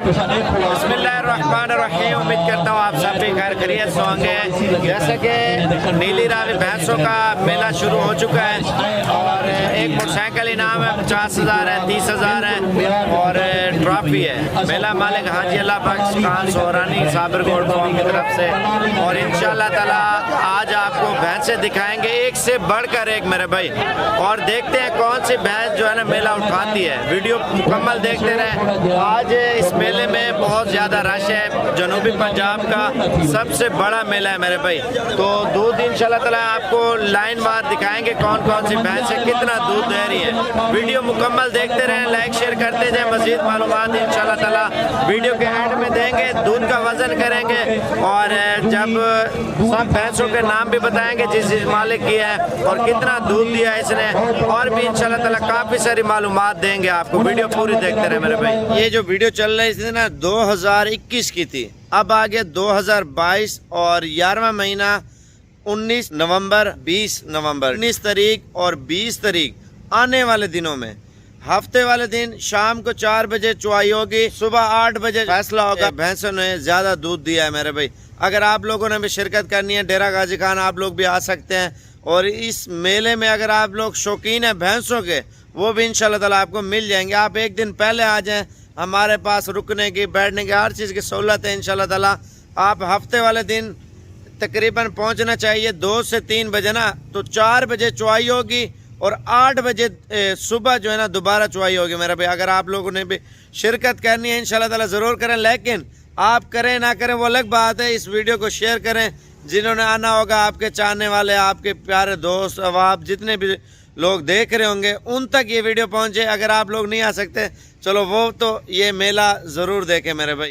बिस्मिल्लाहिर्रहमानिर्रहीम। उम्मीद करता हूँ आप सब भी खैर खैरियत से होंगे। जैसे कि नीली रावी भैंसों का मेला शुरू हो चुका है और एक मोटरसाइकिल इनाम है, 50,000 है, 30,000 है और ट्रॉफी है। मेला मालिक हाजी अल्लाह बख्श खान सोहरानी साबर गोल्ड फार्म की तरफ से। और इंशाअल्लाह ताला आज आपको भैंसें दिखाएंगे एक से बढ़कर एक मेरे भाई, और देखते हैं कौन सी भैंस जो है ना मेला उठाती है। वीडियो मुकम्मल देखते रहें। आज इस मेले में बहुत ज़्यादा रश है। जनूबी पंजाब का सबसे बड़ा मेला है मेरे भाई। तो दूध इंशाल्लाह ताला आपको लाइन वार दिखाएंगे कौन कौन सी भैंस है, कितना दूध दे रही है। वीडियो मुकम्मल देखते रहें, लाइक शेयर करते जाएं। मज़ीद मालूमात इंशाल्लाह ताला वीडियो के एंड में देंगे। दूध का वज़न करेंगे और जब सब भैंसों के नाम भी बताएंगे जिस मालिक की है और कितना दूध दिया है इसने, और भी इंशाल्लाह ताला काफ़ी सारी मालूमात देंगे आपको। वीडियो पूरी देखते रहे मेरे भाई। ये जो वीडियो चल रही थी ना 2021 की थी, अब आ गया 2022 और 11वां महीना 19 नवंबर 20 नवंबर 19 तारीख और 20 तारीख आने वाले दिनों में हफ्ते वाले दिन शाम को 4 बजे चुवाई होगी, सुबह 8 बजे फैसला होगा। भैंसों ने ज्यादा दूध दिया है मेरे भाई। अगर आप लोगों ने भी शिरकत करनी है डेरा गाजी खान, आप लोग भी आ सकते हैं। और इस मेले में अगर आप लोग शौकीन हैं भैंसों के, वो भी इंशाल्लाह ताला आपको मिल जाएंगे। आप एक दिन पहले आ जाएं, हमारे पास रुकने की बैठने की हर चीज़ की सहूलत है इंशाल्लाह ताला। आप हफ्ते वाले दिन तकरीबन पहुंचना चाहिए 2 से 3 बजे ना, तो 4 बजे चुवाई होगी और 8 बजे सुबह जो है ना दोबारा चुवाई होगी मेरा भाई। अगर आप लोगों ने भी शिरकत करनी है इंशाल्लाह ताला ज़रूर करें, लेकिन आप करें ना करें वो अलग बात है। इस वीडियो को शेयर करें, जिन्होंने आना होगा आपके चाहने वाले, आपके प्यारे दोस्त, अहबाब जितने भी लोग देख रहे होंगे उन तक ये वीडियो पहुंचे। अगर आप लोग नहीं आ सकते चलो वो तो ये मेला ज़रूर देखें मेरे भाई।